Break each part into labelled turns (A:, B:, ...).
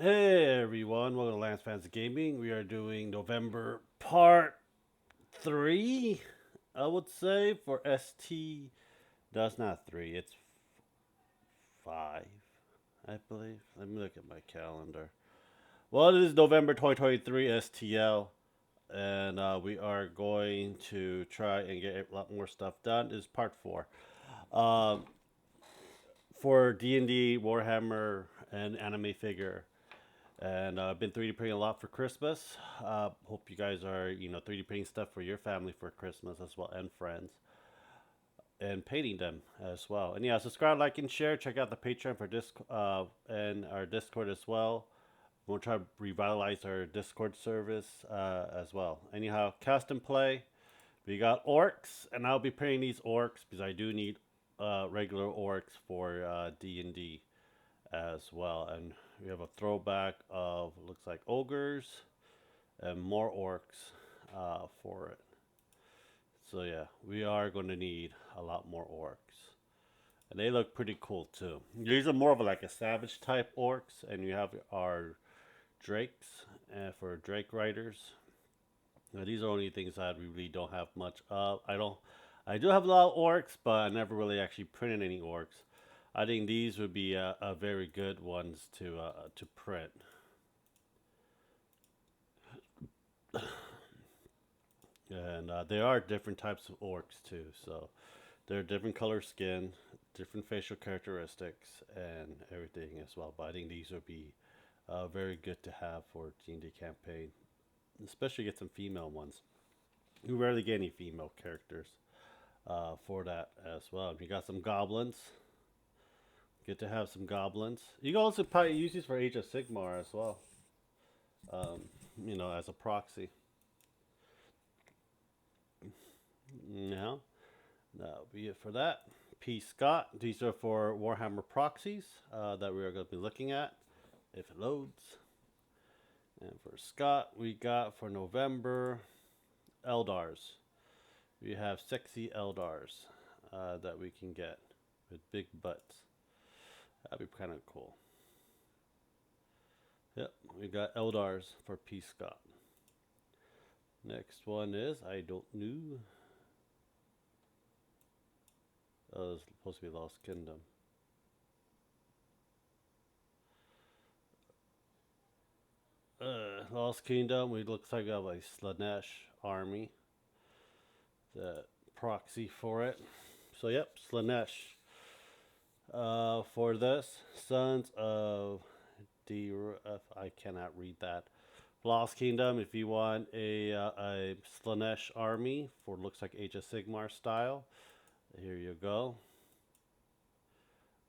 A: Hey everyone, welcome to Lance Fans Gaming. We are doing November part 3, I would say, for ST. No, it's not 3, it's 5, I believe. Let me look at my calendar. Well, it is November 2023 STL, and we are going to try and get a lot more stuff done. This is part 4. Um, for D&D, Warhammer, and anime figure. And I've been 3D printing a lot for Christmas. Hope you guys are, 3D printing stuff for your family for Christmas as well and friends, and painting them as well. And yeah, subscribe, like, and share. Check out the Patreon for and our Discord as well. We'll try to revitalize our Discord service as well. Anyhow, cast and play. We got orcs, and I'll be printing these orcs because I do need regular orcs for D&D as well. And we have a throwback of looks like ogres and more orcs for it. So yeah, we are going to need a lot more orcs, and they look pretty cool too. These are more of like a savage type orcs, and you have our drakes for drake riders. Now, these are only things that we really don't have much of. I don't. I do have a lot of orcs, but I never really actually printed any orcs. I think these would be a very good ones to print. And there are different types of orcs too. So they're different color skin, different facial characteristics, and everything as well. But I think these would be very good to have for D&D campaign, especially get some female ones. You rarely get any female characters for that as well. You got some goblins. Good to have some goblins. You can also probably use these for Age of Sigmar as well. Um, as a proxy. Now, that'll be it for that. P. Scott. These are for Warhammer proxies that we are going to be looking at if it loads. And for Scott, we got for November Eldars. We have sexy Eldars that we can get with big butts. That'd be kind of cool. Yep, we got Eldars for P. Scott. Next one is I don't know. Oh, it's supposed to be Lost Kingdom. Lost Kingdom. We looks like we have a Slaanesh army. The proxy for it. So yep, Slaanesh. For this, Sons of D. I cannot read that. Lost Kingdom. If you want a Slaanesh army for looks like Age of Sigmar style, here you go.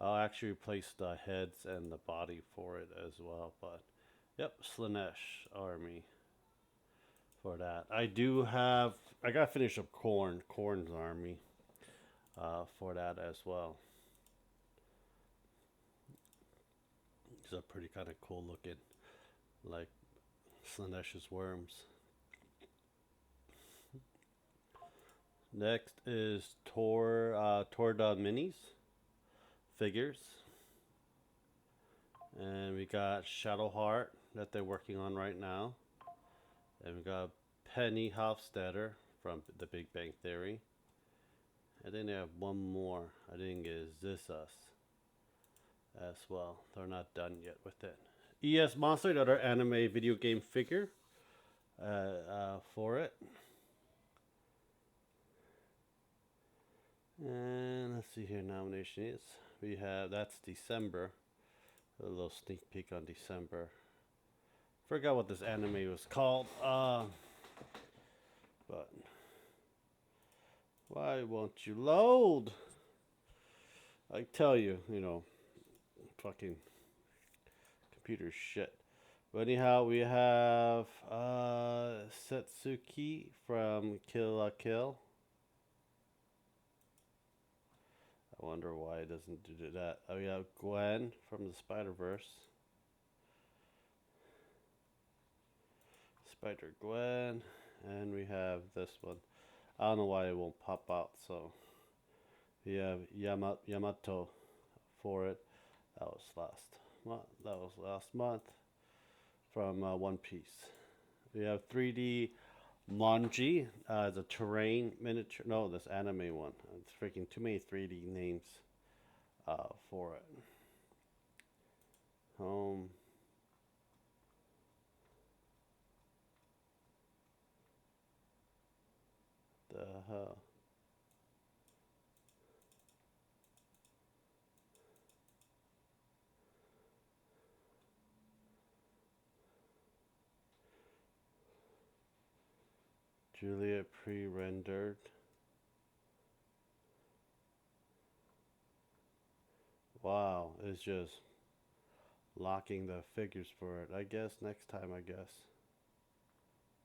A: I'll actually replace the heads and the body for it as well. But yep, Slaanesh army for that. I do have. I gotta finish up Corn's army for that as well. These are pretty kind of cool looking, like Slaanesh's worms. Next is Torda minis figures, and we got Shadowheart that they're working on right now, and we got Penny Hofstadter from The Big Bang Theory. And then they have one more. I think is This Us as well. They're not done yet with it. ES Monster, another anime video game figure for it. And let's see here, nomination is. We have, that's December. A little sneak peek on December. Forgot what this anime was called. But why won't you load? I tell you, fucking computer shit. But anyhow, we have Setsuki from Kill la Kill. I wonder why it doesn't do that. We have Gwen from the Spider Verse. Spider Gwen. And we have this one. I don't know why it won't pop out. So we have Yamato for it. That was last month. from One Piece. We have 3D Manji as a terrain miniature. No, this anime one. It's freaking too many 3D names for it. Home. The hell. Juliet pre-rendered. Wow, it's just locking the figures for it. I guess next time, I guess.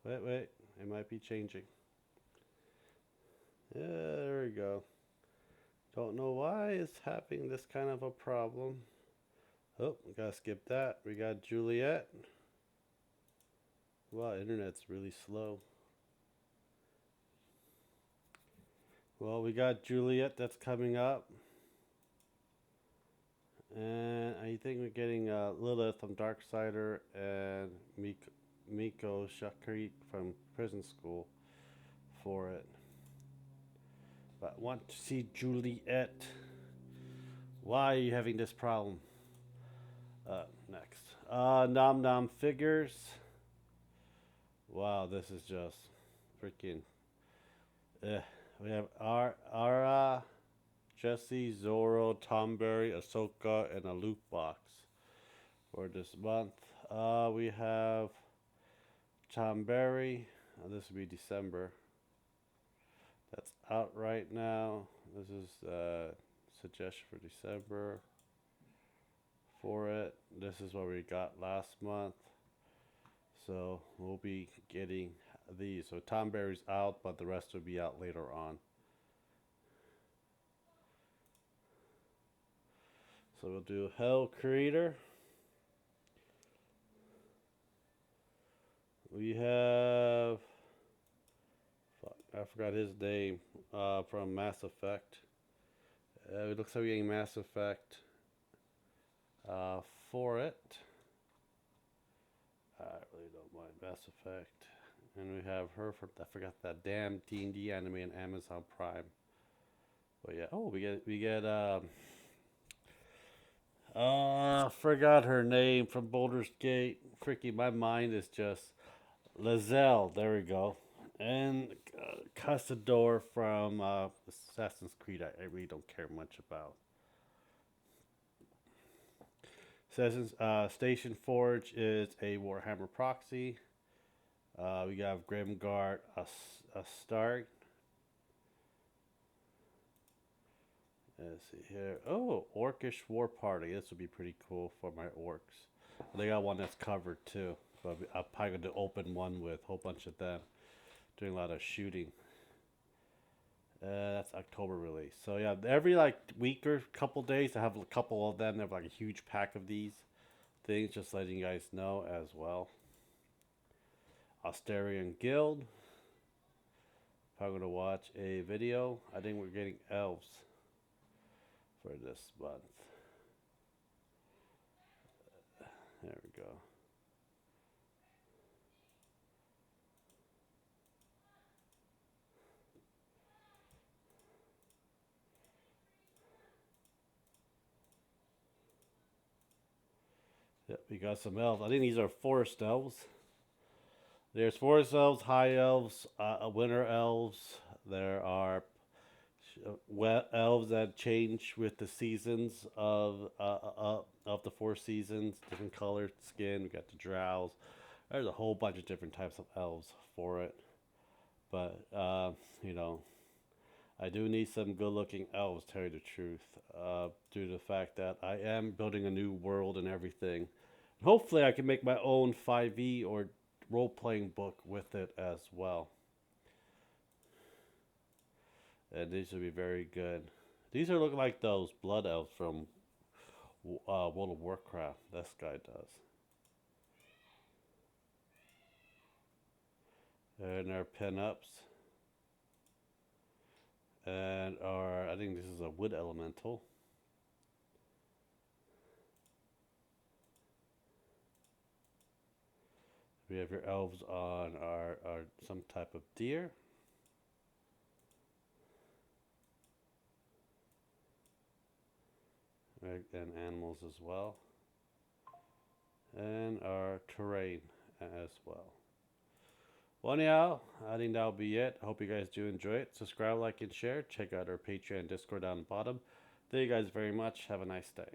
A: Wait, it might be changing. Yeah, there we go. Don't know why it's having this kind of a problem. Oh, we gotta skip that. We got Juliet. Wow, internet's really slow. Well, we got Juliet that's coming up. And I think we're getting Lilith from Darksider and Miko Shakari from Prison School for it. But I want to see Juliet. Why are you having this problem? Next. Nom Nom Figures. Wow, this is just freaking. We have Ara, Jesse, Zoro, Tomberry, Ahsoka, and a loot box for this month. We have Tomberry. This will be December. That's out right now. This is suggestion for December for it. This is what we got last month. So we'll be getting these. So Tomberry's out, but the rest will be out later on. So we'll do Hell Creator. We have, I forgot his name, from Mass Effect. It looks like we're getting Mass Effect for it. I really don't mind Mass Effect. And we have her from, I forgot that damn D&D anime on Amazon Prime. But yeah, oh, we get forgot her name from Baldur's Gate. Freaking, my mind is just Lae'zel. There we go. And Castador from Assassin's Creed. I really don't care much about. Station Forge is a Warhammer proxy. We got Grimguard, a start. Let's see here. Oh, Orcish War Party. This would be pretty cool for my orcs. They got one that's covered too. So I'm probably going to open one with a whole bunch of them. Doing a lot of shooting. That's October release. So yeah, every like week or couple days, I have a couple of them. They have like a huge pack of these things. Just letting you guys know as well. Austerian Guild. I'm going to watch a video. I think we're getting elves for this month. There we go. Yep, we got some elves. I think these are forest elves. There's forest elves, high elves, winter elves. There are wet elves that change with the seasons of the 4 seasons, different colored skin. We got the drows. There's a whole bunch of different types of elves for it. But you know, I do need some good-looking elves, to tell you the truth, due to the fact that I am building a new world and everything. Hopefully, I can make my own 5e or role-playing book with it as well. And these would be very good. These are looking like those blood elves from World of Warcraft. This guy does. And our pin-ups. And our, I think this is a wood elemental. We have your elves on our some type of deer. Right, and animals as well. And our terrain as well. Well, anyhow, I think that'll be it. I hope you guys do enjoy it. Subscribe, like, and share. Check out our Patreon and Discord down the bottom. Thank you guys very much. Have a nice day.